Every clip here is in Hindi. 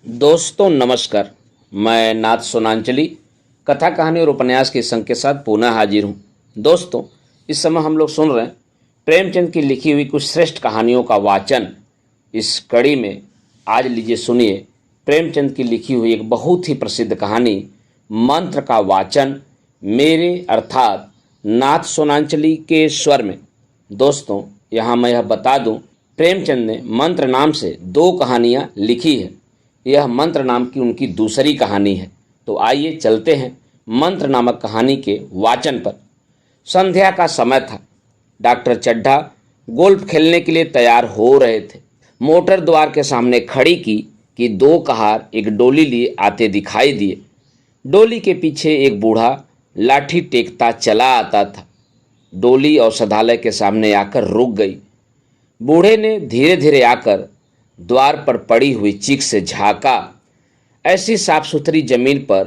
दोस्तों नमस्कार। मैं नाथ सोनांचली कथा कहानी और उपन्यास के संग के साथ पुनः हाजिर हूँ। दोस्तों, इस समय हम लोग सुन रहे हैं प्रेमचंद की लिखी हुई कुछ श्रेष्ठ कहानियों का वाचन। इस कड़ी में आज लीजिए सुनिए प्रेमचंद की लिखी हुई एक बहुत ही प्रसिद्ध कहानी मंत्र का वाचन मेरे अर्थात नाथ सोनांचली के स्वर में। दोस्तों, यहाँ मैं यह बता दूं, प्रेमचंद ने मंत्र नाम से 2 कहानियाँ लिखी है। यह मंत्र नाम की उनकी दूसरी कहानी है। तो आइए चलते हैं मंत्र नामक कहानी के वाचन पर। संध्या का समय था। डॉक्टर चड्ढा गोल्फ खेलने के लिए तैयार हो रहे थे। मोटर द्वार के सामने खड़ी की कि 2 कहार एक डोली लिए आते दिखाई दिए। डोली के पीछे एक बूढ़ा लाठी टेकता चला आता था। डोली औषधालय के सामने आकर रुक गई। बूढ़े ने धीरे धीरे आकर द्वार पर पड़ी हुई चीख से झांका। ऐसी साफ सुथरी जमीन पर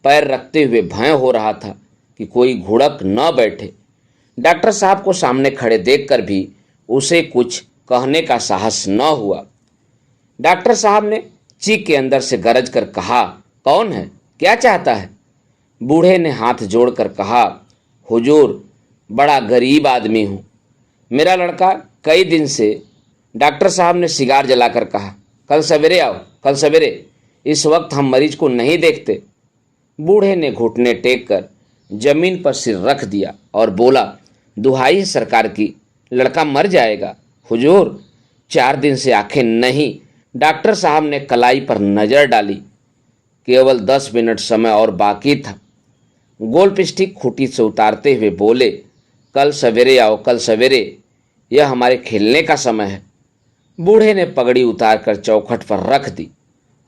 पैर रखते हुए भय हो रहा था कि कोई घुड़क न बैठे। डॉक्टर साहब को सामने खड़े देखकर भी उसे कुछ कहने का साहस न हुआ। डॉक्टर साहब ने चीख के अंदर से गरज कर कहा, कौन है, क्या चाहता है? बूढ़े ने हाथ जोड़कर कहा, हुजूर, बड़ा गरीब आदमी हूँ। मेरा लड़का कई दिन से। डॉक्टर साहब ने सिगार जलाकर कहा, कल सवेरे आओ, कल सवेरे। इस वक्त हम मरीज को नहीं देखते। बूढ़े ने घुटने टेक कर जमीन पर सिर रख दिया और बोला, दुहाई है सरकार की, लड़का मर जाएगा। हुजूर, 4 दिन से आंखें नहीं। डॉक्टर साहब ने कलाई पर नजर डाली। केवल 10 मिनट समय और बाकी था। गोल्फ स्टिक खूंटी से उतारते हुए बोले, कल सवेरे आओ, कल सवेरे। यह हमारे खेलने का समय है। बूढ़े ने पगड़ी उतारकर चौखट पर रख दी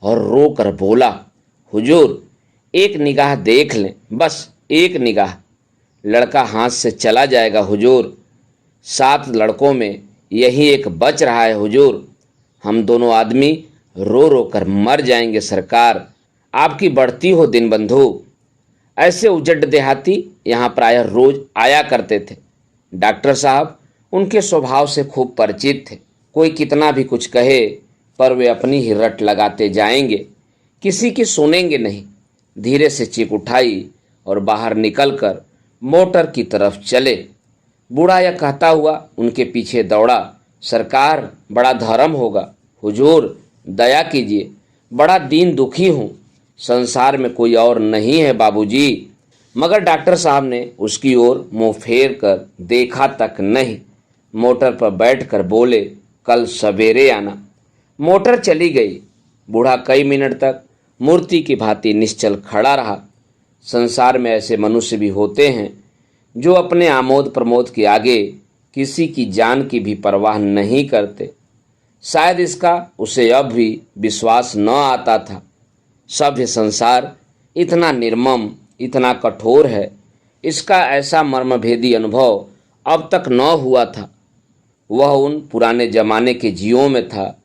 और रो कर बोला, हुजूर, एक निगाह देख लें, बस एक निगाह। लड़का हाथ से चला जाएगा हुजूर। 7 लड़कों में यही एक बच रहा है हुजूर। हम दोनों आदमी रो रो कर मर जाएंगे सरकार। आपकी बढ़ती हो दिन बंधु। ऐसे उजड़ देहाती यहाँ प्रायः रोज आया करते थे। डॉक्टर साहब उनके स्वभाव से खूब परिचित थे। कोई कितना भी कुछ कहे पर वे अपनी ही रट लगाते जाएंगे, किसी की सुनेंगे नहीं। धीरे से चीख उठाई और बाहर निकलकर मोटर की तरफ चले। बूढ़ा यह कहता हुआ उनके पीछे दौड़ा, सरकार, बड़ा धर्म होगा। हुजूर, दया कीजिए, बड़ा दीन दुखी हूँ। संसार में कोई और नहीं है बाबूजी। मगर डॉक्टर साहब ने उसकी ओर मुंह फेर कर देखा तक नहीं। मोटर पर बैठकर बोले, कल सवेरे आना। मोटर चली गई। बूढ़ा कई मिनट तक मूर्ति की भांति निश्चल खड़ा रहा। संसार में ऐसे मनुष्य भी होते हैं जो अपने आमोद प्रमोद के आगे किसी की जान की भी परवाह नहीं करते। शायद इसका उसे अब भी विश्वास न आता था। सभ्य संसार इतना निर्मम, इतना कठोर है, इसका ऐसा मर्मभेदी अनुभव अब तक न हुआ था। वह उन पुराने जमाने के जीवों में था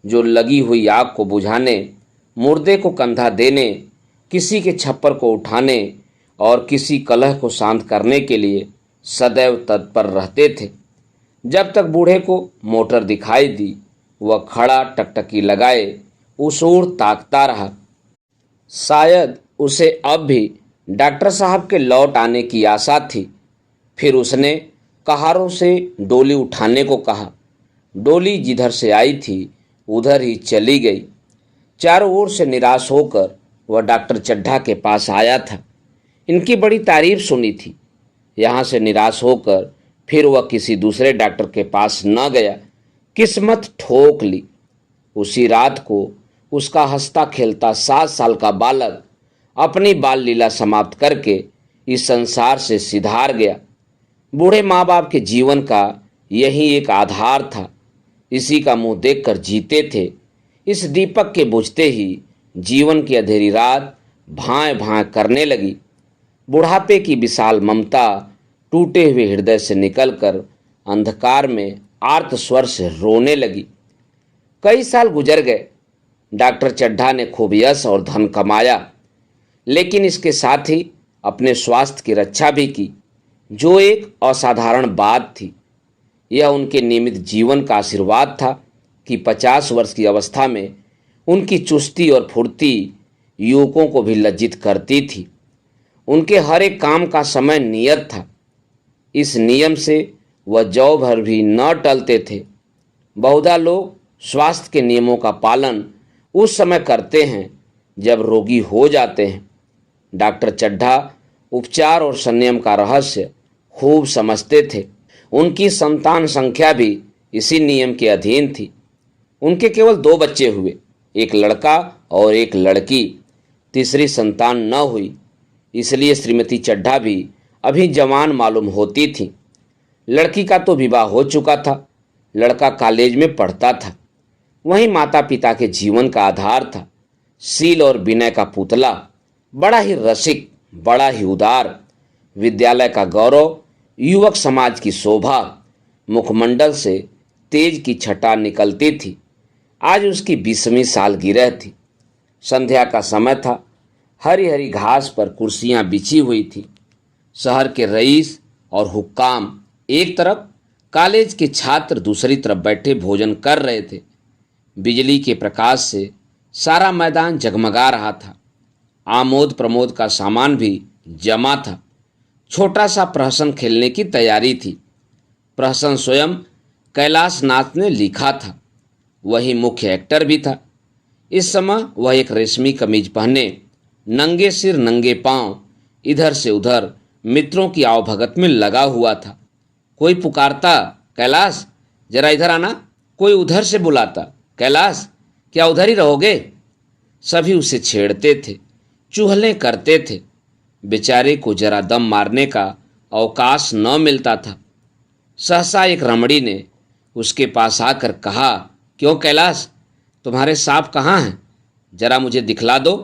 जो लगी हुई आग को बुझाने, मुर्दे को कंधा देने, किसी के छप्पर को उठाने और किसी कलह को शांत करने के लिए सदैव तत्पर रहते थे। जब तक बूढ़े को मोटर दिखाई दी, वह खड़ा टकटकी लगाए उस ओर ताकता रहा। शायद उसे अब भी डॉक्टर साहब के लौट आने की आशा थी। फिर उसने कहारों से डोली उठाने को कहा। डोली जिधर से आई थी उधर ही चली गई। चारों ओर से निराश होकर वह डॉक्टर चड्ढा के पास आया था। इनकी बड़ी तारीफ सुनी थी। यहाँ से निराश होकर फिर वह किसी दूसरे डॉक्टर के पास न गया। किस्मत ठोक ली। उसी रात को उसका हंसता खेलता 7 साल का बालक अपनी बाल लीला समाप्त करके इस संसार से सिधार गया। बूढ़े माँ बाप के जीवन का यही एक आधार था। इसी का मुंह देखकर जीते थे। इस दीपक के बुझते ही जीवन की अंधेरी रात भाए भाए करने लगी। बुढ़ापे की विशाल ममता टूटे हुए हृदय से निकलकर अंधकार में आर्त स्वर से रोने लगी। कई साल गुजर गए। डॉक्टर चड्ढा ने खूब यश और धन कमाया, लेकिन इसके साथ ही अपने स्वास्थ्य की रक्षा भी की, जो एक असाधारण बात थी। यह उनके नियमित जीवन का आशीर्वाद था कि 50 वर्ष की अवस्था में उनकी चुस्ती और फुर्ती युवकों को भी लज्जित करती थी। उनके हर एक काम का समय नियत था। इस नियम से वह जौ भर भी न टलते थे। बहुधा लोग स्वास्थ्य के नियमों का पालन उस समय करते हैं जब रोगी हो जाते हैं। डॉक्टर चड्ढा उपचार और संयम का रहस्य खूब समझते थे। उनकी संतान संख्या भी इसी नियम के अधीन थी। उनके केवल 2 बच्चे हुए, एक लड़का और एक लड़की। तीसरी संतान न हुई, इसलिए श्रीमती चड्ढा भी अभी जवान मालूम होती थी। लड़की का तो विवाह हो चुका था, लड़का कॉलेज में पढ़ता था। वहीं माता पिता के जीवन का आधार था। शील और विनय का पुतला, बड़ा ही रसिक, बड़ा ही उदार, विद्यालय का गौरव, युवक समाज की शोभा। मुखमंडल से तेज की छटा निकलती थी। आज उसकी 20वीं सालगिरह थी। संध्या का समय था। हरी हरी घास पर कुर्सियां बिछी हुई थी। शहर के रईस और हुक्काम एक तरफ, कॉलेज के छात्र दूसरी तरफ बैठे भोजन कर रहे थे। बिजली के प्रकाश से सारा मैदान जगमगा रहा था। आमोद प्रमोद का सामान भी जमा था। छोटा सा प्रहसन खेलने की तैयारी थी। प्रहसन स्वयं कैलाश नाथ ने लिखा था। वही मुख्य एक्टर भी था। इस समय वह एक रेशमी कमीज पहने, नंगे सिर नंगे पांव इधर से उधर मित्रों की आवभगत में लगा हुआ था। कोई पुकारता, कैलाश जरा इधर आना। कोई उधर से बुलाता, कैलाश क्या उधर ही रहोगे। सभी उसे छेड़ते थे, चुहले करते थे। बेचारे को जरा दम मारने का अवकाश न मिलता था। सहसा एक रमणी ने उसके पास आकर कहा, क्यों कैलाश, तुम्हारे सांप कहाँ हैं? जरा मुझे दिखला दो।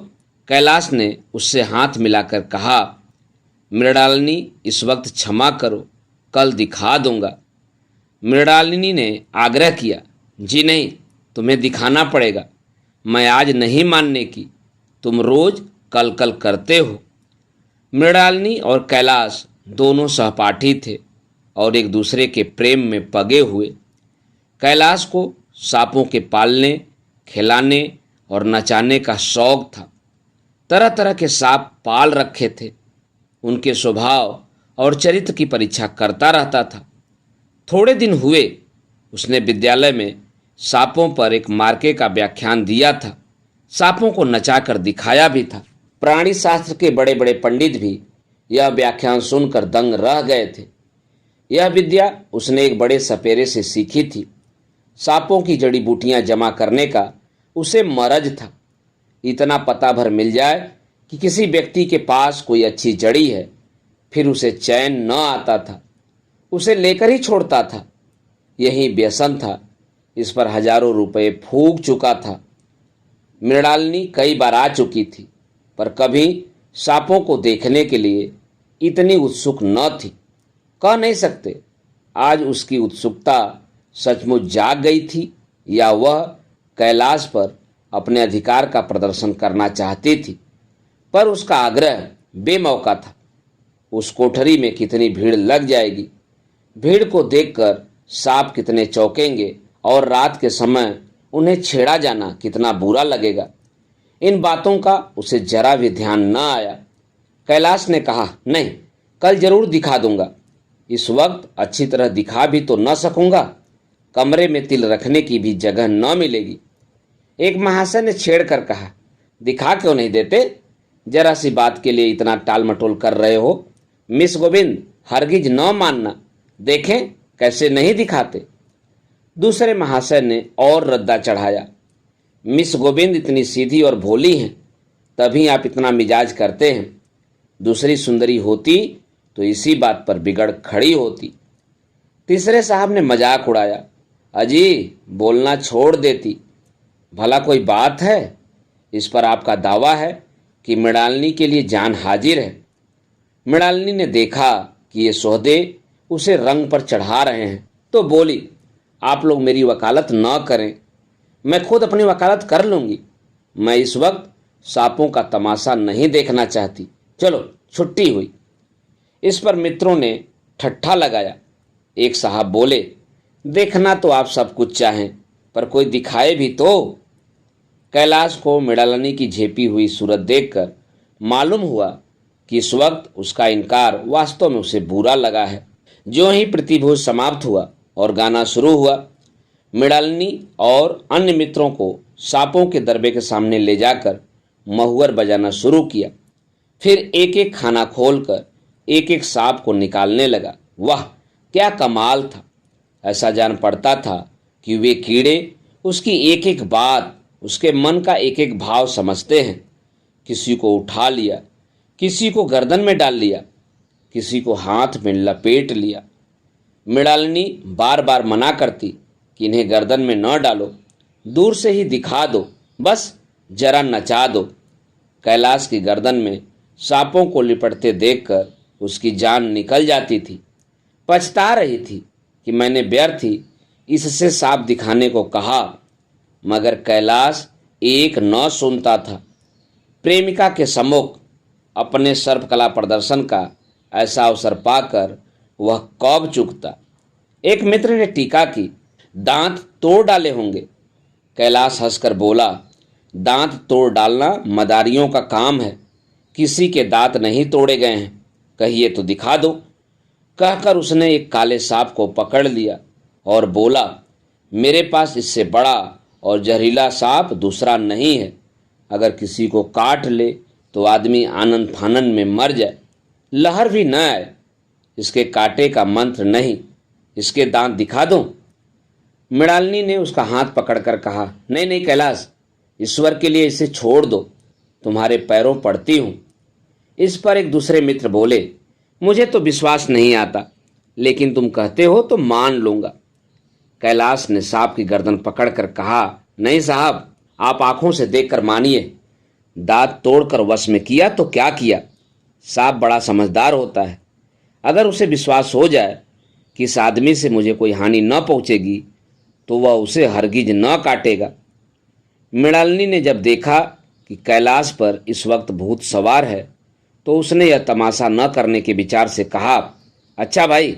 कैलाश ने उससे हाथ मिलाकर कहा, मृणालिनी इस वक्त क्षमा करो, कल दिखा दूंगा। मृणालिनी ने आग्रह किया, जी नहीं, तुम्हें दिखाना पड़ेगा। मैं आज नहीं मानने की, तुम रोज कल कल करते हो। मृणालिनी और कैलाश दोनों सहपाठी थे और एक दूसरे के प्रेम में पगे हुए। कैलाश को सांपों के पालने, खिलाने और नचाने का शौक था। तरह तरह के सांप पाल रखे थे। उनके स्वभाव और चरित्र की परीक्षा करता रहता था। थोड़े दिन हुए उसने विद्यालय में सांपों पर एक मार्के का व्याख्यान दिया था। सांपों को नचाकर दिखाया भी था। प्राणी शास्त्र के बड़े बड़े पंडित भी यह व्याख्यान सुनकर दंग रह गए थे। यह विद्या उसने एक बड़े सपेरे से सीखी थी। सांपों की जड़ी बूटियां जमा करने का उसे मरज था। इतना पता भर मिल जाए कि किसी व्यक्ति के पास कोई अच्छी जड़ी है, फिर उसे चैन न आता था, उसे लेकर ही छोड़ता था। यही व्यसन था। इस पर हजारों रुपए फूंक चुका था। मृणालिनी कई बार आ चुकी थी, पर कभी सांपों को देखने के लिए इतनी उत्सुक न थी। कह नहीं सकते आज उसकी उत्सुकता सचमुच जाग गई थी या वह कैलाश पर अपने अधिकार का प्रदर्शन करना चाहती थी। पर उसका आग्रह बेमौका था। उस कोठरी में कितनी भीड़ लग जाएगी, भीड़ को देखकर सांप कितने चौंकेंगे और रात के समय उन्हें छेड़ा जाना कितना बुरा लगेगा। इन बातों का उसे जरा भी ध्यान न आया। कैलाश ने कहा, नहीं, कल जरूर दिखा दूंगा। इस वक्त अच्छी तरह दिखा भी तो न सकूंगा, कमरे में तिल रखने की भी जगह न मिलेगी। एक महाशय ने छेड़ कर कहा, दिखा क्यों नहीं देते? जरा सी बात के लिए इतना टाल मटोल कर रहे हो। मिस गोविंद, हरगिज न मानना, देखें कैसे नहीं दिखाते। दूसरे महाशय ने और रद्दा चढ़ाया, मिस गोविंद इतनी सीधी और भोली हैं, तभी आप इतना मिजाज करते हैं। दूसरी सुंदरी होती तो इसी बात पर बिगड़ खड़ी होती। तीसरे साहब ने मजाक उड़ाया, अजी बोलना छोड़ देती। भला कोई बात है? इस पर आपका दावा है कि मृणालिनी के लिए जान हाजिर है। मृणालिनी ने देखा कि ये सौदे उसे रंग पर चढ़ा रहे हैं, तो बोली, आप लोग मेरी वकालत न करें, मैं खुद अपनी वकालत कर लूंगी। मैं इस वक्त सांपों का तमाशा नहीं देखना चाहती। चलो छुट्टी हुई। इस पर मित्रों ने ठट्ठा लगाया। एक साहब बोले, देखना तो आप सब कुछ चाहें, पर कोई दिखाए भी तो। कैलाश को मृणालिनी की झेपी हुई सूरत देखकर मालूम हुआ कि इस वक्त उसका इनकार वास्तव में उसे बुरा लगा है। ज्यों ही प्रतिभोज समाप्त हुआ और गाना शुरू हुआ, मृणालिनी और अन्य मित्रों को सांपों के दरबे के सामने ले जाकर महुअर बजाना शुरू किया। फिर एक एक खाना खोलकर एक एक सांप को निकालने लगा। वाह, क्या कमाल था! ऐसा जान पड़ता था कि वे कीड़े उसकी एक एक बात, उसके मन का एक एक भाव समझते हैं। किसी को उठा लिया, किसी को गर्दन में डाल लिया, किसी को हाथ में लपेट लिया। मृणालिनी बार बार मना करती कि इन्हें गर्दन में न डालो, दूर से ही दिखा दो, बस जरा नचा दो। कैलाश की गर्दन में सांपों को लिपटते देखकर उसकी जान निकल जाती थी। पछता रही थी कि मैंने व्यर्थ ही इससे सांप दिखाने को कहा, मगर कैलाश एक न सुनता था। प्रेमिका के सम्मुख अपने सर्पकला प्रदर्शन का ऐसा अवसर पाकर वह कौब चूकता। एक मित्र ने टीका की, दांत तोड़ डाले होंगे। कैलाश हंसकर बोला, दांत तोड़ डालना मदारियों का काम है, किसी के दांत नहीं तोड़े गए हैं, कहिए तो दिखा दो। कहकर उसने एक काले सांप को पकड़ लिया और बोला, मेरे पास इससे बड़ा और जहरीला सांप दूसरा नहीं है। अगर किसी को काट ले तो आदमी आनंद फानन में मर जाए, लहर भी न आए। इसके कांटे का मंत्र नहीं, इसके दांत दिखा दो। मृणालिनी ने उसका हाथ पकड़कर कहा, नहीं नहीं कैलाश, ईश्वर के लिए इसे छोड़ दो, तुम्हारे पैरों पड़ती हूं। इस पर एक दूसरे मित्र बोले, मुझे तो विश्वास नहीं आता, लेकिन तुम कहते हो तो मान लूंगा। कैलाश ने सांप की गर्दन पकड़कर कहा, नहीं साहब, आप आंखों से देखकर मानिए। दांत तोड़कर वश में किया तो क्या किया। सांप बड़ा समझदार होता है। अगर उसे विश्वास हो जाए कि इस आदमी से मुझे कोई हानि न पहुंचेगी तो वह उसे हरगिज न काटेगा। मृणालिनी ने जब देखा कि कैलाश पर इस वक्त भूत सवार है तो उसने यह तमाशा न करने के विचार से कहा, अच्छा भाई,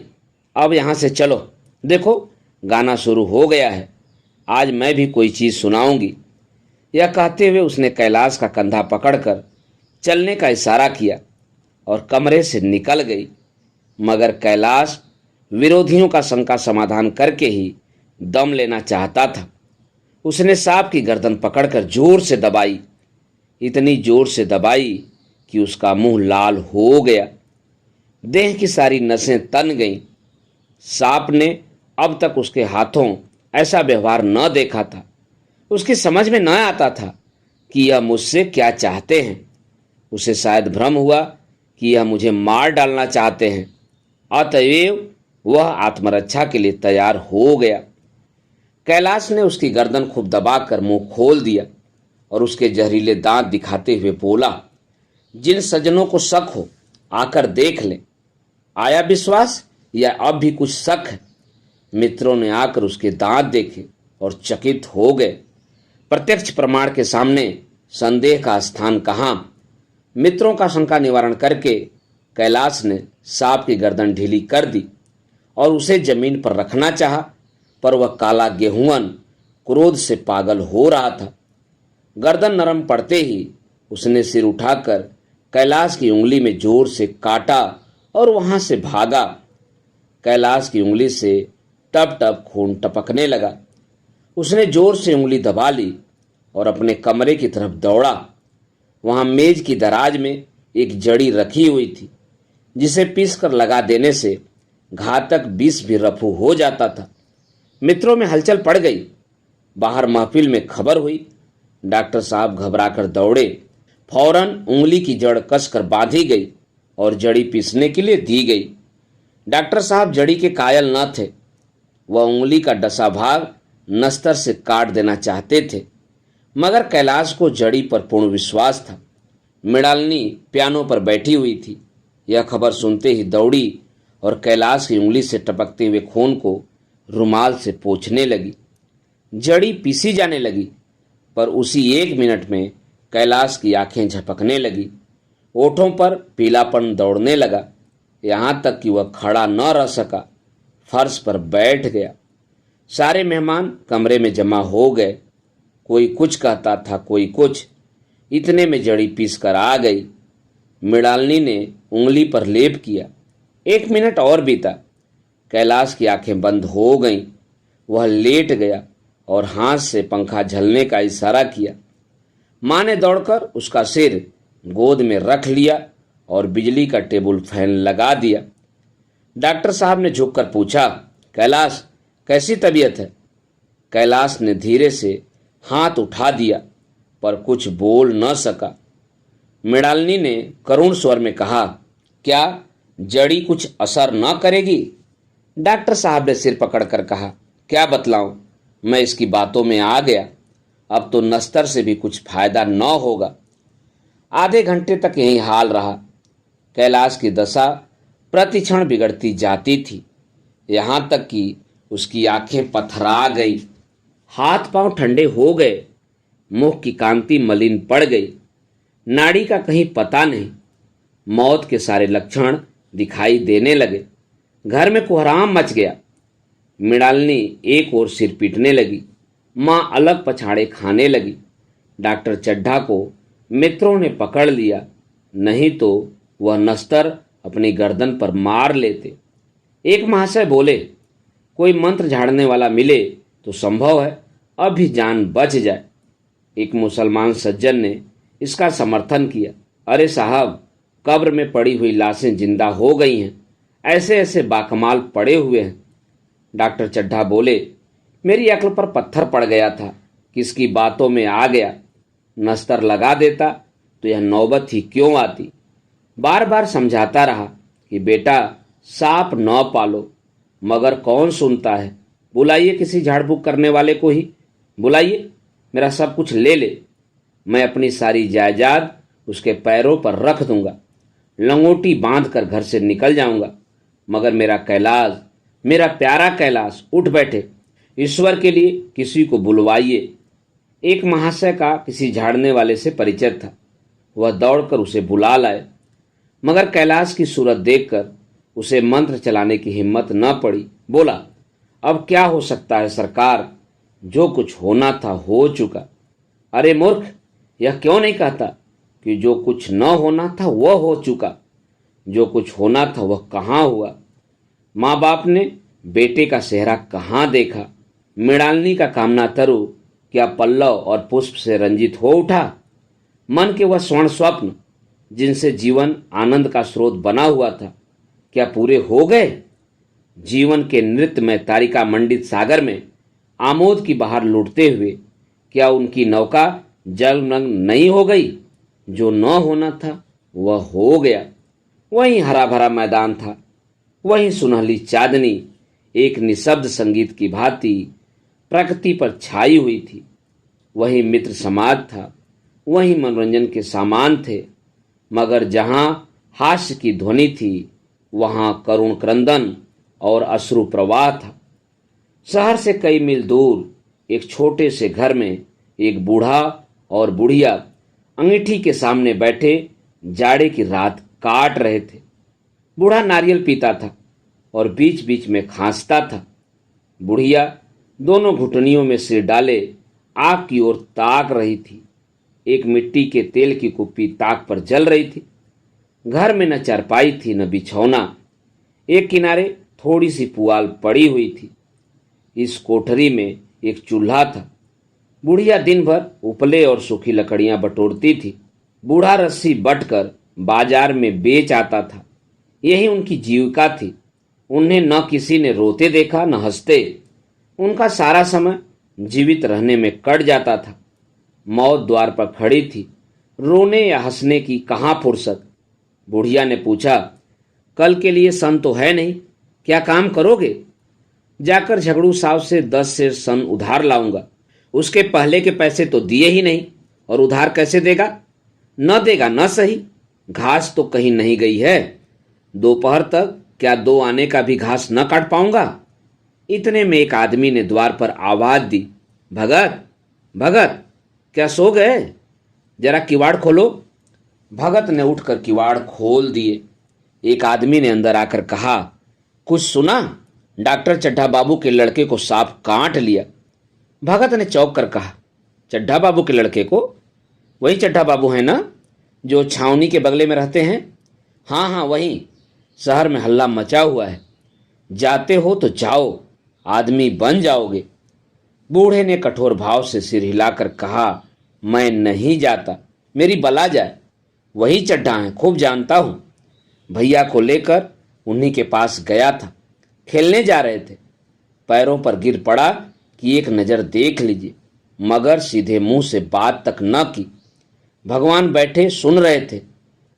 अब यहाँ से चलो, देखो गाना शुरू हो गया है, आज मैं भी कोई चीज़ सुनाऊंगी। यह कहते हुए उसने कैलाश का कंधा पकड़कर चलने का इशारा किया और कमरे से निकल गई। मगर कैलाश विरोधियों का शंका समाधान करके ही दम लेना चाहता था। उसने सांप की गर्दन पकड़कर जोर से दबाई, इतनी जोर से दबाई कि उसका मुंह लाल हो गया, देह की सारी नसें तन गईं। सांप ने अब तक उसके हाथों ऐसा व्यवहार न देखा था। उसकी समझ में न आता था कि यह मुझसे क्या चाहते हैं। उसे शायद भ्रम हुआ कि यह मुझे मार डालना चाहते हैं। अतएव वह आत्मरक्षा के लिए तैयार हो गया। कैलाश ने उसकी गर्दन खूब दबाकर मुंह खोल दिया और उसके जहरीले दांत दिखाते हुए बोला, जिन सज्जनों को शक हो आकर देख लें। आया विश्वास या अब भी कुछ शक है? मित्रों ने आकर उसके दांत देखे और चकित हो गए। प्रत्यक्ष प्रमाण के सामने संदेह का स्थान कहाँ। मित्रों का शंका निवारण करके कैलाश ने सांप की गर्दन ढीली कर दी और उसे जमीन पर रखना चाहा, पर वह काला गेहूंअन क्रोध से पागल हो रहा था। गर्दन नरम पड़ते ही उसने सिर उठाकर कैलाश की उंगली में जोर से काटा और वहां से भागा। कैलाश की उंगली से टप टप खून टपकने लगा। उसने जोर से उंगली दबा ली और अपने कमरे की तरफ दौड़ा। वहां मेज की दराज में एक जड़ी रखी हुई थी, जिसे पीसकर लगा देने से घातक विष भी रफू हो जाता था। मित्रों में हलचल पड़ गई। बाहर महफिल में खबर हुई। डॉक्टर साहब घबराकर दौड़े। फौरन उंगली की जड़ कसकर बांधी गई और जड़ी पीसने के लिए दी गई। डॉक्टर साहब जड़ी के कायल न थे। वह उंगली का डसा भाग नस्तर से काट देना चाहते थे, मगर कैलाश को जड़ी पर पूर्ण विश्वास था। मृणालिनी पियानो पर बैठी हुई थी। यह खबर सुनते ही दौड़ी और कैलाश की उंगली से टपकते हुए खून को रुमाल से पोंछने लगी। जड़ी पीसी जाने लगी, पर उसी एक मिनट में कैलाश की आंखें झपकने लगी। ओठों पर पीलापन दौड़ने लगा, यहाँ तक कि वह खड़ा न रह सका, फर्श पर बैठ गया। सारे मेहमान कमरे में जमा हो गए। कोई कुछ कहता था, कोई कुछ। इतने में जड़ी पीस कर आ गई। मृणालिनी ने उंगली पर लेप किया। 1 मिनट और बीता। कैलाश की आंखें बंद हो गईं। वह लेट गया और हाथ से पंखा झलने का इशारा किया। मां ने दौड़कर उसका सिर गोद में रख लिया और बिजली का टेबल फैन लगा दिया। डॉक्टर साहब ने झुककर पूछा, कैलाश कैसी तबीयत है? कैलाश ने धीरे से हाथ उठा दिया पर कुछ बोल न सका। मृणालिनी ने करुण स्वर में कहा, क्या जड़ी कुछ असर न करेगी? डॉक्टर साहब ने सिर पकड़कर कहा, क्या बतलाऊं, मैं इसकी बातों में आ गया। अब तो नस्तर से भी कुछ फायदा न होगा। आधे घंटे तक यही हाल रहा। कैलाश की दशा प्रतिक्षण बिगड़ती जाती थी, यहां तक कि उसकी आंखें पथरा गई, हाथ पांव ठंडे हो गए, मुख की कांति मलिन पड़ गई, नाड़ी का कहीं पता नहीं। मौत के सारे लक्षण दिखाई देने लगे। घर में कोहराम मच गया। मृणालिनी एक ओर सिर पीटने लगी, मां अलग पछाड़े खाने लगी। डॉक्टर चड्ढा को मित्रों ने पकड़ लिया, नहीं तो वह नस्तर अपनी गर्दन पर मार लेते। एक महाशय बोले, कोई मंत्र झाड़ने वाला मिले तो संभव है अभी जान बच जाए। एक मुसलमान सज्जन ने इसका समर्थन किया, अरे साहब, कब्र में पड़ी हुई लाशें जिंदा हो गई हैं, ऐसे ऐसे बाकमाल पड़े हुए हैं। डॉक्टर चड्ढा बोले, मेरी अक्ल पर पत्थर पड़ गया था, किसकी बातों में आ गया। नस्तर लगा देता तो यह नौबत ही क्यों आती। बार बार समझाता रहा कि बेटा सांप न पालो, मगर कौन सुनता है। बुलाइए किसी झाड़ फूक करने वाले को ही, बुलाइए, मेरा सब कुछ ले ले, मैं अपनी सारी जायदाद उसके पैरों पर रख दूंगा, लंगोटी बांध कर घर से निकल जाऊंगा। मगर मेरा कैलाश, मेरा प्यारा कैलाश उठ बैठे, ईश्वर के लिए किसी को बुलवाइए। एक महाशय का किसी झाड़ने वाले से परिचय था, वह दौड़कर उसे बुला लाए, मगर कैलाश की सूरत देखकर उसे मंत्र चलाने की हिम्मत न पड़ी। बोला, अब क्या हो सकता है सरकार, जो कुछ होना था हो चुका। अरे मूर्ख, यह क्यों नहीं कहता कि जो कुछ न होना था वह हो चुका, जो कुछ होना था वह कहाँ हुआ। माँ बाप ने बेटे का चेहरा कहाँ देखा। मृणालिनी का कामना तरु क्या पल्लव और पुष्प से रंजित हो उठा। मन के वह स्वर्ण स्वप्न जिनसे जीवन आनंद का स्रोत बना हुआ था, क्या पूरे हो गए? जीवन के नृत्य में तारिका मंडित सागर में आमोद की बहार लूटते हुए क्या उनकी नौका जलमग्न नहीं हो गई? जो न होना था वह हो गया। वहीं हरा भरा मैदान था, वहीं सुनहली चांदनी एक निशब्द संगीत की भांति प्रकृति पर छाई हुई थी। वहीं मित्र समाज था, वहीं मनोरंजन के सामान थे, मगर जहां हास्य की ध्वनि थी वहां करुण क्रंदन और अश्रु प्रवाह था। शहर से कई मील दूर एक छोटे से घर में एक बूढ़ा और बुढ़िया अंगीठी के सामने बैठे जाड़े की रात काट रहे थे। बूढ़ा नारियल पीता था और बीच बीच में खांसता था। बुढ़िया दोनों घुटनियों में सिर डाले आग की ओर ताक रही थी। एक मिट्टी के तेल की कुप्पी ताक पर जल रही थी। घर में न चारपाई थी न बिछौना, एक किनारे थोड़ी सी पुआल पड़ी हुई थी। इस कोठरी में एक चूल्हा था। बुढ़िया दिन भर उपले और सूखी लकड़ियां बटोरती थी। बूढ़ा रस्सी बटकर बाजार में बेच आता था, यही उनकी जीविका थी। उन्हें न किसी ने रोते देखा न हंसते। उनका सारा समय जीवित रहने में कट जाता था। मौत द्वार पर खड़ी थी, रोने या हंसने की कहाँ फुर्सत। बुढ़िया ने पूछा, कल के लिए सन तो है नहीं, क्या काम करोगे? जाकर झगड़ू साहब से 10 सेर सन उधार लाऊंगा। उसके पहले के पैसे तो दिए ही नहीं, और उधार कैसे देगा? न देगा न सही, घास तो कहीं नहीं गई है। दोपहर तक क्या 2 आने का भी घास न काट पाऊंगा। इतने में एक आदमी ने द्वार पर आवाज दी, भगत भगत, क्या सो गए? जरा किवाड़ खोलो। भगत ने उठकर किवाड़ खोल दिए। एक आदमी ने अंदर आकर कहा, कुछ सुना? डॉक्टर चड्ढा बाबू के लड़के को सांप काट लिया। भगत ने चौंक कर कहा, चड्ढा बाबू के लड़के को? वही चड्ढा बाबू है ना, जो छावनी के बगले में रहते हैं? हाँ हाँ वही। शहर में हल्ला मचा हुआ है। जाते हो तो जाओ, आदमी बन जाओगे। बूढ़े ने कठोर भाव से सिर हिलाकर कहा, मैं नहीं जाता, मेरी बला जाए। वही चड्ढा है, खूब जानता हूं। भैया को लेकर उन्हीं के पास गया था। खेलने जा रहे थे, पैरों पर गिर पड़ा कि एक नज़र देख लीजिए, मगर सीधे मुंह से बात तक न की। भगवान बैठे सुन रहे थे।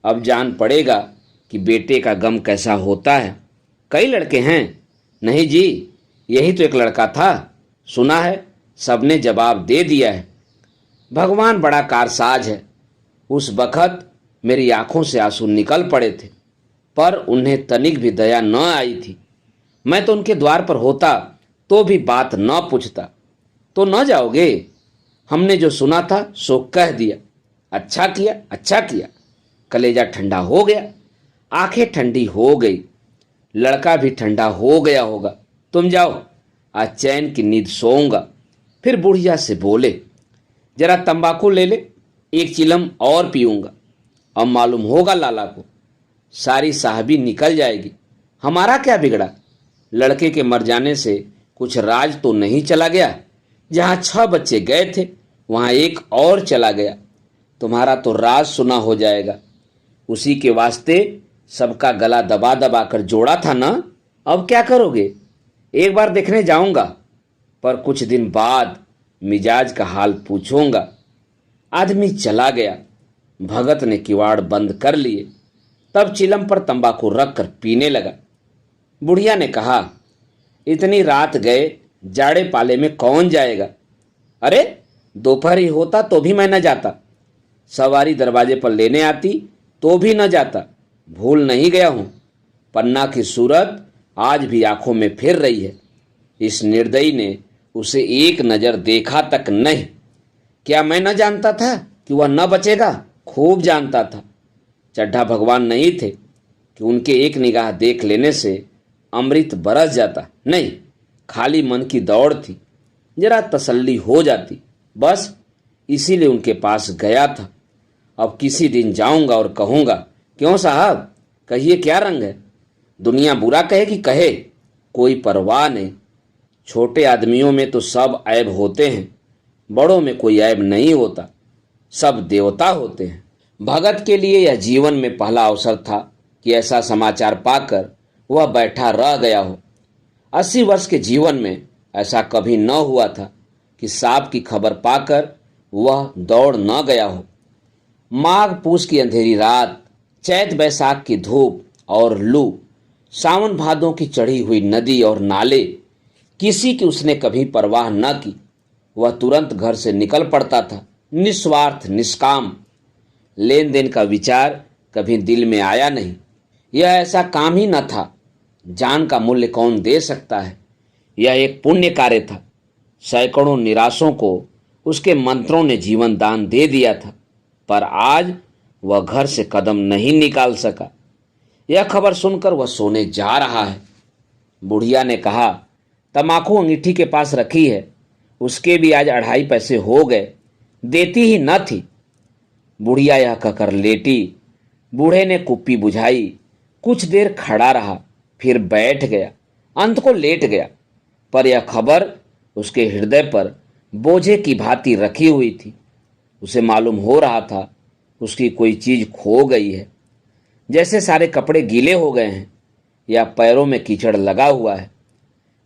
अब जान पड़ेगा कि बेटे का गम कैसा होता है। कई लड़के हैं? नहीं जी, यही तो एक लड़का था। सुना है, सबने जवाब दे दिया है। भगवान बड़ा कारसाज है। उस बखत मेरी आंखों से आंसू निकल पड़े थे, पर उन्हें तनिक भी दया न आई थी। मैं तो उनके द्वार पर होता तो भी बात न पूछता। तो न जाओगे? हमने जो सुना था सो कह दिया। अच्छा किया, अच्छा किया। कलेजा ठंडा हो गया, आंखें ठंडी हो गई, लड़का भी ठंडा हो गया होगा। तुम जाओ, आज चैन की नींद सोऊंगा। फिर बुढ़िया से बोले, जरा तंबाकू ले ले, एक चिलम और पीऊंगा। अब मालूम होगा लाला को, सारी साहबी निकल जाएगी। हमारा क्या बिगड़ा? लड़के के मर जाने से कुछ राज तो नहीं चला गया। जहां 6 बच्चे गए थे वहां एक और चला गया। तुम्हारा तो राज सुना हो जाएगा। उसी के वास्ते सबका गला दबा दबा कर जोड़ा था ना। अब क्या करोगे? एक बार देखने जाऊंगा, पर कुछ दिन बाद मिजाज का हाल पूछूंगा। आदमी चला गया। भगत ने किवाड़ बंद कर लिए। तब चिलम पर तंबाकू रख कर पीने लगा। बुढ़िया ने कहा, इतनी रात गए, जाड़े पाले में कौन जाएगा? अरे दोपहर ही होता तो भी मैं न जाता। सवारी दरवाजे पर लेने आती तो भी न जाता। भूल नहीं गया हूं। पन्ना की सूरत आज भी आंखों में फिर रही है। इस निर्दयी ने उसे एक नजर देखा तक नहीं। क्या मैं न जानता था कि वह न बचेगा? खूब जानता था। चड्ढा भगवान नहीं थे कि उनके एक निगाह देख लेने से अमृत बरस जाता। नहीं, खाली मन की दौड़ थी, जरा तसल्ली हो जाती, बस इसीलिए उनके पास गया था। अब किसी दिन जाऊंगा और कहूंगा, क्यों साहब, कहिए क्या रंग है? दुनिया बुरा कहे कि कहे, कोई परवाह नहीं। छोटे आदमियों में तो सब ऐब होते हैं, बड़ों में कोई ऐब नहीं होता, सब देवता होते हैं। भगत के लिए यह जीवन में पहला अवसर था कि ऐसा समाचार पाकर वह बैठा रह गया हो। 80 वर्ष के जीवन में ऐसा कभी न हुआ था कि सांप की खबर पाकर वह दौड़ न गया हो। माघ पूस की अंधेरी रात, चैत बैसाख की धूप और लू, सावन भादों की चढ़ी हुई नदी और नाले, किसी की उसने कभी परवाह न की। वह तुरंत घर से निकल पड़ता था, निस्वार्थ निष्काम। लेन देन का विचार कभी दिल में आया नहीं। यह ऐसा काम ही न था। जान का मूल्य कौन दे सकता है? यह एक पुण्य कार्य था। सैकड़ों निराशों को उसके मंत्रों ने जीवन दान दे दिया था, पर आज वह घर से कदम नहीं निकाल सका। यह खबर सुनकर वह सोने जा रहा है। बुढ़िया ने कहा, तमाकू अंगीठी के पास रखी है, उसके भी आज 2.5 पैसे हो गए, देती ही न थी। बुढ़िया यह कहकर लेटी। बूढ़े ने कुप्पी बुझाई, कुछ देर खड़ा रहा, फिर बैठ गया, अंत को लेट गया। पर यह खबर उसके हृदय पर बोझे की भांति रखी हुई थी। उसे मालूम हो रहा था उसकी कोई चीज खो गई है। जैसे सारे कपड़े गीले हो गए हैं या पैरों में कीचड़ लगा हुआ है,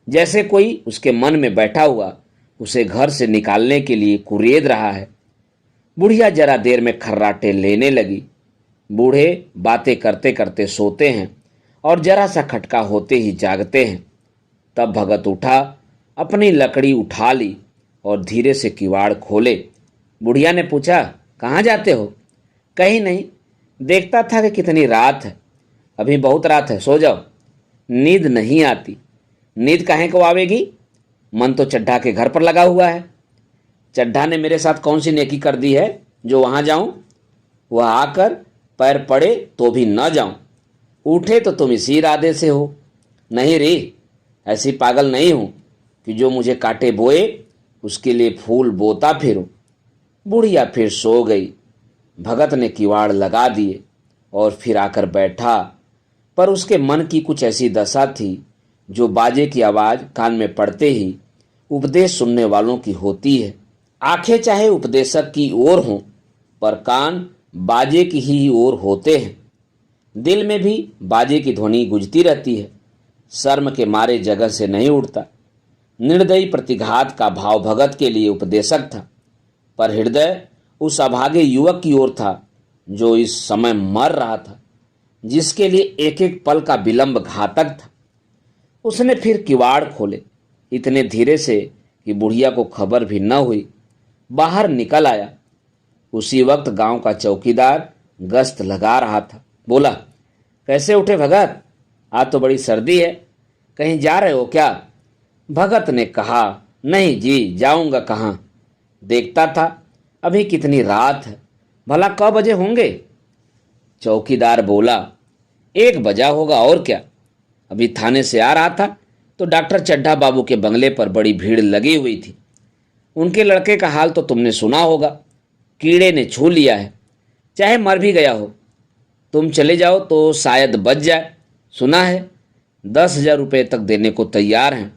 जैसे कोई उसके मन में बैठा हुआ उसे घर से निकालने के लिए कुरेद रहा है। बुढ़िया जरा देर में खर्राटे लेने लगी। बूढ़े बातें करते करते सोते हैं और जरा सा खटका होते ही जागते हैं। तब भगत उठा, अपनी लकड़ी उठा ली और धीरे से किवाड़ खोले। बुढ़िया ने पूछा, कहाँ जाते हो? कहीं नहीं, देखता था कि कितनी रात है। अभी बहुत रात है, सो जाओ। नींद नहीं आती। नींद काहे को आवेगी? मन तो चड्ढा के घर पर लगा हुआ है। चड्ढा ने मेरे साथ कौन सी नेकी कर दी है जो वहां जाऊं? वह आकर पैर पड़े तो भी न जाऊं। उठे तो तुम इसी इरादे से हो। नहीं रे, ऐसी पागल नहीं हूं कि जो मुझे काटे बोए उसके लिए फूल बोता फिरूं। बुढ़िया फिर सो गई। भगत ने किवाड़ लगा दिए और फिर आकर बैठा, पर उसके मन की कुछ ऐसी दशा थी जो बाजे की आवाज कान में पड़ते ही उपदेश सुनने वालों की होती है। आंखें चाहे उपदेशक की ओर हों, पर कान बाजे की ही ओर होते हैं। दिल में भी बाजे की ध्वनि गूंजती रहती है। शर्म के मारे जगह से नहीं उठता। निर्दयी प्रतिघात का भाव भगत के लिए उपदेशक था, पर हृदय उस अभागे युवक की ओर था जो इस समय मर रहा था, जिसके लिए एक एक पल का विलंब घातक था। उसने फिर किवाड़ खोले, इतने धीरे से कि बुढ़िया को खबर भी न हुई। बाहर निकल आया। उसी वक्त गांव का चौकीदार गश्त लगा रहा था। बोला, कैसे उठे भगत? आज तो बड़ी सर्दी है, कहीं जा रहे हो क्या? भगत ने कहा, नहीं जी, जाऊंगा कहाँ। देखता था अभी कितनी रात है, भला क बजे होंगे? चौकीदार बोला, 1 बजा होगा और क्या। अभी थाने से आ रहा था तो डॉक्टर चड्ढा बाबू के बंगले पर बड़ी भीड़ लगी हुई थी। उनके लड़के का हाल तो तुमने सुना होगा, कीड़े ने छू लिया है, चाहे मर भी गया हो। तुम चले जाओ तो शायद बच जाए। सुना है 10,000 रुपये तक देने को तैयार हैं।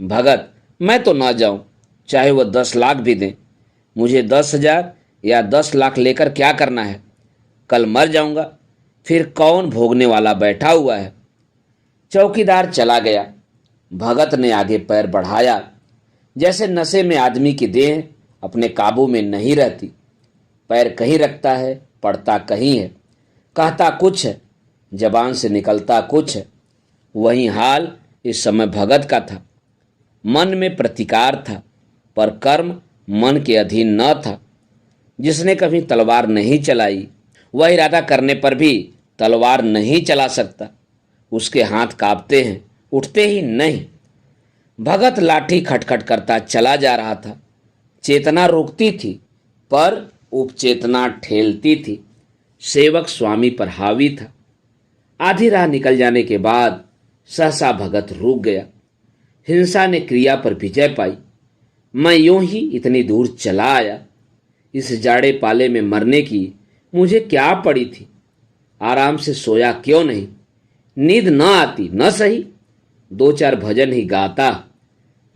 भगत, मैं तो ना जाऊं, चाहे वह 10 लाख भी दें। मुझे 10,000 या 10 लाख लेकर क्या करना है? कल मर जाऊंगा, फिर कौन भोगने वाला बैठा हुआ है। चौकीदार चला गया। भगत ने आगे पैर बढ़ाया। जैसे नशे में आदमी की देह अपने काबू में नहीं रहती। पैर कहीं रखता है, पड़ता कहीं है, कहता कुछ है, जबान से निकलता कुछ है। वही हाल इस समय भगत का था। मन में प्रतिकार था, पर कर्म मन के अधीन न था। जिसने कभी तलवार नहीं चलाई, वह इरादा करने पर भी तलवार नहीं चला सकता। उसके हाथ कांपते हैं, उठते ही नहीं। भगत लाठी खटखट करता चला जा रहा था। चेतना रोकती थी, पर उपचेतना ठेलती थी। सेवक स्वामी पर हावी था। आधी राह निकल जाने के बाद सहसा भगत रुक गया। हिंसा ने क्रिया पर विजय पाई। मैं यूं ही इतनी दूर चला आया। इस जाड़े पाले में मरने की मुझे क्या पड़ी थी? आराम से सोया क्यों नहीं? नींद न आती न सही, 2-4 भजन ही गाता।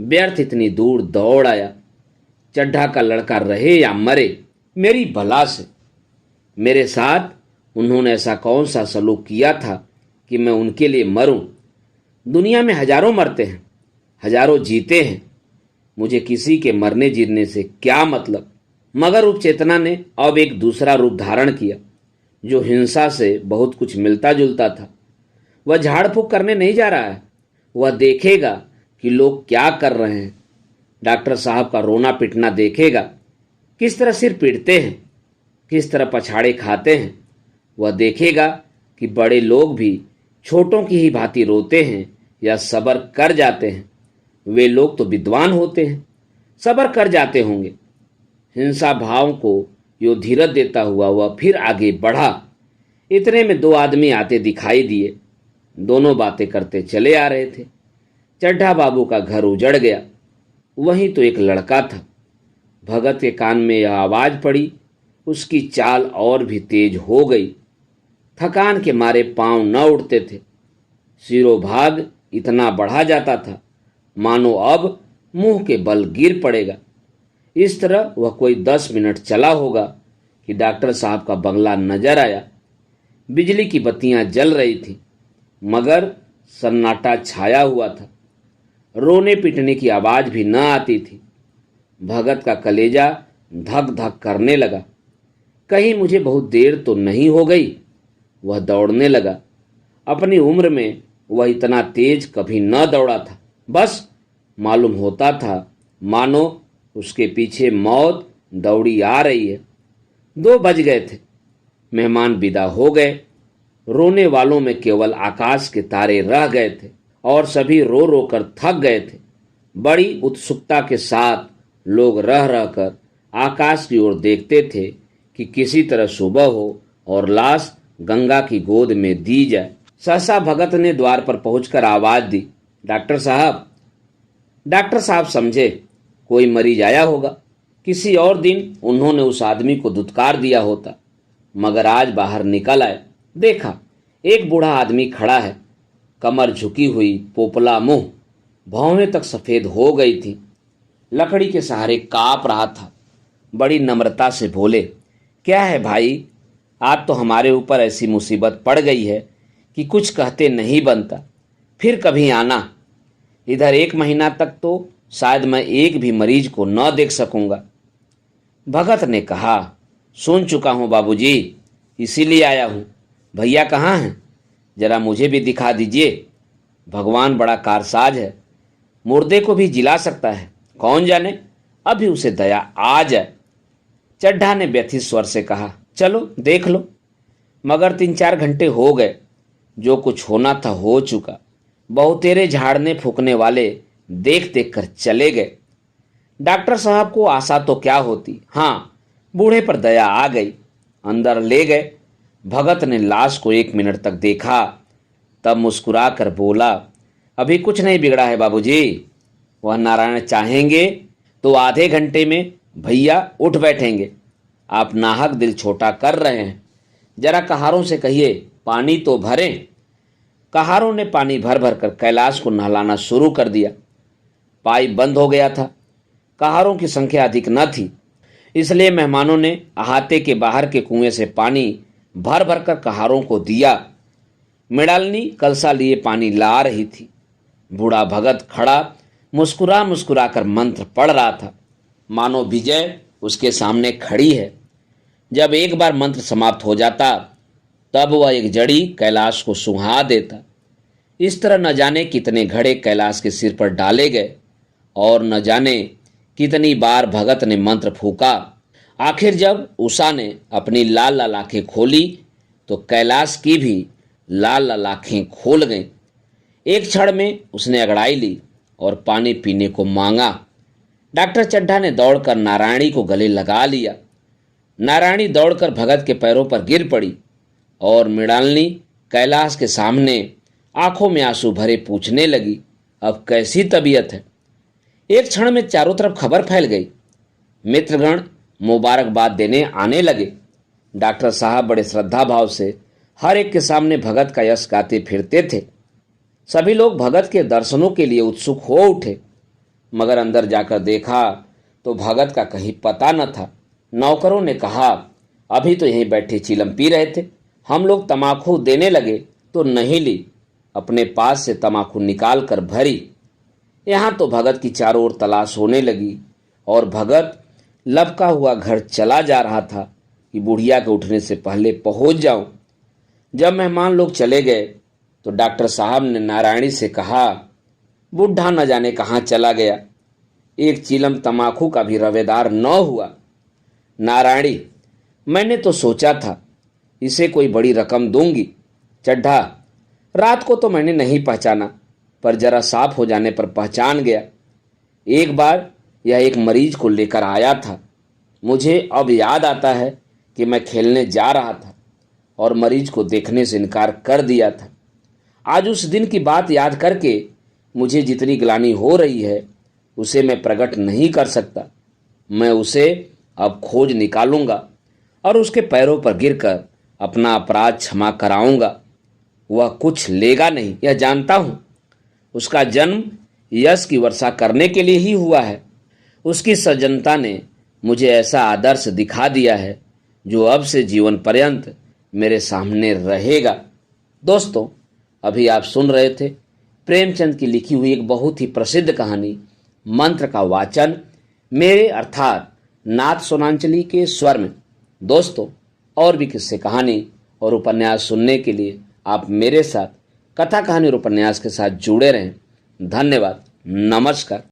व्यर्थ इतनी दूर दौड़ आया। चड्ढा का लड़का रहे या मरे, मेरी भला से। मेरे साथ उन्होंने ऐसा कौन सा सलूक किया था कि मैं उनके लिए मरूं? दुनिया में हजारों मरते हैं, हजारों जीते हैं। मुझे किसी के मरने जीतने से क्या मतलब? मगर उपचेतना ने अब एक दूसरा रूप धारण किया, जो हिंसा से बहुत कुछ मिलता जुलता था। वह झाड़ फूक करने नहीं जा रहा है। वह देखेगा कि लोग क्या कर रहे हैं। डॉक्टर साहब का रोना पिटना देखेगा, किस तरह सिर पीटते हैं, किस तरह पछाड़े खाते हैं। वह देखेगा कि बड़े लोग भी छोटों की ही भांति रोते हैं या सब्र कर जाते हैं। वे लोग तो विद्वान होते हैं, सब्र कर जाते होंगे। हिंसा भाव को यो धीरज देता हुआ वह फिर आगे बढ़ा। इतने में 2 आदमी आते दिखाई दिए। दोनों बातें करते चले आ रहे थे। चड्ढा बाबू का घर उजड़ गया। वहीं तो एक लड़का था। भगत के कान में यह आवाज पड़ी। उसकी चाल और भी तेज हो गई। थकान के मारे पांव न उठते थे। सिरोभाग इतना बढ़ा जाता था मानो अब मुंह के बल गिर पड़ेगा। इस तरह वह कोई 10 मिनट चला होगा कि डॉक्टर साहब का बंगला नजर आया। बिजली की बत्तियां जल रही थी, मगर सन्नाटा छाया हुआ था। रोने पीटने की आवाज भी न आती थी। भगत का कलेजा धक धक करने लगा। कहीं मुझे बहुत देर तो नहीं हो गई। वह दौड़ने लगा। अपनी उम्र में वह इतना तेज कभी न दौड़ा था। बस मालूम होता था मानो उसके पीछे मौत दौड़ी आ रही है। 2 बज गए थे। मेहमान विदा हो गए। रोने वालों में केवल आकाश के तारे रह गए थे और सभी रो रो कर थक गए थे। बड़ी उत्सुकता के साथ लोग रह रहकर आकाश की ओर देखते थे कि किसी तरह सुबह हो और लाश गंगा की गोद में दी जाए। सहसा भगत ने द्वार पर पहुंचकर आवाज दी, डॉक्टर साहब। डॉक्टर साहब समझे कोई मरीज आया होगा, किसी और दिन उन्होंने उस आदमी को धुतकार दिया होता, मगर आज बाहर निकल आए, देखा एक बूढ़ा आदमी खड़ा है, कमर झुकी हुई, पोपला मुंह, भौहें तक सफेद हो गई थी, लकड़ी के सहारे कांप रहा था। बड़ी नम्रता से बोले, क्या है भाई, आज तो हमारे ऊपर ऐसी मुसीबत पड़ गई है कि कुछ कहते नहीं बनता, फिर कभी आना। इधर 1 महीना तक तो शायद मैं एक भी मरीज को न देख सकूंगा। भगत ने कहा, सुन चुका हूं बाबूजी, इसीलिए आया हूं। भैया कहाँ हैं? जरा मुझे भी दिखा दीजिए। भगवान बड़ा कारसाज है, मुर्दे को भी जिला सकता है, कौन जाने अभी उसे दया आ जाए। चड्ढा ने व्यथित स्वर से कहा, चलो देख लो। मगर 3-4 घंटे हो गए, जो कुछ होना था हो चुका। बहुतेरे झाड़ने फूकने वाले देख देख कर चले गए। डॉक्टर साहब को आशा तो क्या होती, हाँ बूढ़े पर दया आ गई। अंदर ले गए। भगत ने लाश को 1 मिनट तक देखा, तब मुस्कुरा कर बोला, अभी कुछ नहीं बिगड़ा है बाबूजी। वह नारायण चाहेंगे तो आधे घंटे में भैया उठ बैठेंगे। आप नाहक दिल छोटा कर रहे हैं, जरा कहारों से कहिए पानी तो भरें। कहारों ने पानी भर भर कर कैलाश को नहलाना शुरू कर दिया। पाइप बंद हो गया था। कहारों की संख्या अधिक न थी, इसलिए मेहमानों ने अहाते के बाहर के कुएं से पानी भर भर कर कहारों को दिया। मृणालिनी कलसा लिए पानी ला रही थी। बूढ़ा भगत खड़ा मुस्कुरा मुस्कुरा कर मंत्र पढ़ रहा था, मानो विजय उसके सामने खड़ी है। जब एक बार मंत्र समाप्त हो जाता, तब वह एक जड़ी कैलाश को सुहा देता। इस तरह न जाने कितने घड़े कैलाश के सिर पर डाले गए और न जाने कितनी बार भगत ने मंत्र फूका। आखिर जब उषा ने अपनी लाल लाल आंखें खोली तो कैलाश की भी लाल लाल आंखें खोल गईं। एक क्षण में उसने अगड़ाई ली और पानी पीने को मांगा। डॉक्टर चड्ढा ने दौड़कर नारायणी को गले लगा लिया। नारायणी दौड़कर भगत के पैरों पर गिर पड़ी और मृणालिनी कैलाश के सामने आंखों में आंसू भरे पूछने लगी, अब कैसी तबीयत है? एक क्षण में चारों तरफ खबर फैल गई। मित्रगण मुबारकबाद देने आने लगे। डॉक्टर साहब बड़े श्रद्धा भाव से हर एक के सामने भगत का यश गाते फिरते थे। सभी लोग भगत के दर्शनों के लिए उत्सुक हो उठे, मगर अंदर जाकर देखा तो भगत का कहीं पता न था। नौकरों ने कहा, अभी तो यहीं बैठे चिलम पी रहे थे, हम लोग तमाकू देने लगे तो नहीं ली, अपने पास से तमाकू निकाल कर भरी। यहाँ तो भगत की चारों ओर तलाश होने लगी और भगत लपका हुआ घर चला जा रहा था कि बुढ़िया के उठने से पहले पहुंच जाऊं। जब मेहमान लोग चले गए तो डॉक्टर साहब ने नारायणी से कहा, बुढ़ा न जाने कहाँ चला गया, एक चिलम तमाकू का भी रवेदार न हुआ। नारायणी, मैंने तो सोचा था इसे कोई बड़ी रकम दूंगी। चड्ढा, रात को तो मैंने नहीं पहचाना, पर जरा साफ हो जाने पर पहचान गया। एक बार यह एक मरीज को लेकर आया था। मुझे अब याद आता है कि मैं खेलने जा रहा था और मरीज को देखने से इनकार कर दिया था। आज उस दिन की बात याद करके मुझे जितनी ग्लानि हो रही है उसे मैं प्रकट नहीं कर सकता। मैं उसे अब खोज निकालूंगा और उसके पैरों पर गिरकर अपना अपराध क्षमा कराऊंगा। वह कुछ लेगा नहीं, यह जानता हूं। उसका जन्म यश की वर्षा करने के लिए ही हुआ है। उसकी सज्जनता ने मुझे ऐसा आदर्श दिखा दिया है जो अब से जीवन पर्यंत मेरे सामने रहेगा। दोस्तों, अभी आप सुन रहे थे प्रेमचंद की लिखी हुई एक बहुत ही प्रसिद्ध कहानी मंत्र का वाचन मेरे अर्थात नाथ सोनांचली के स्वर में। दोस्तों, और भी किस्से कहानी और उपन्यास सुनने के लिए आप मेरे साथ कथा कहानी और उपन्यास के साथ जुड़े रहें। धन्यवाद। नमस्कार।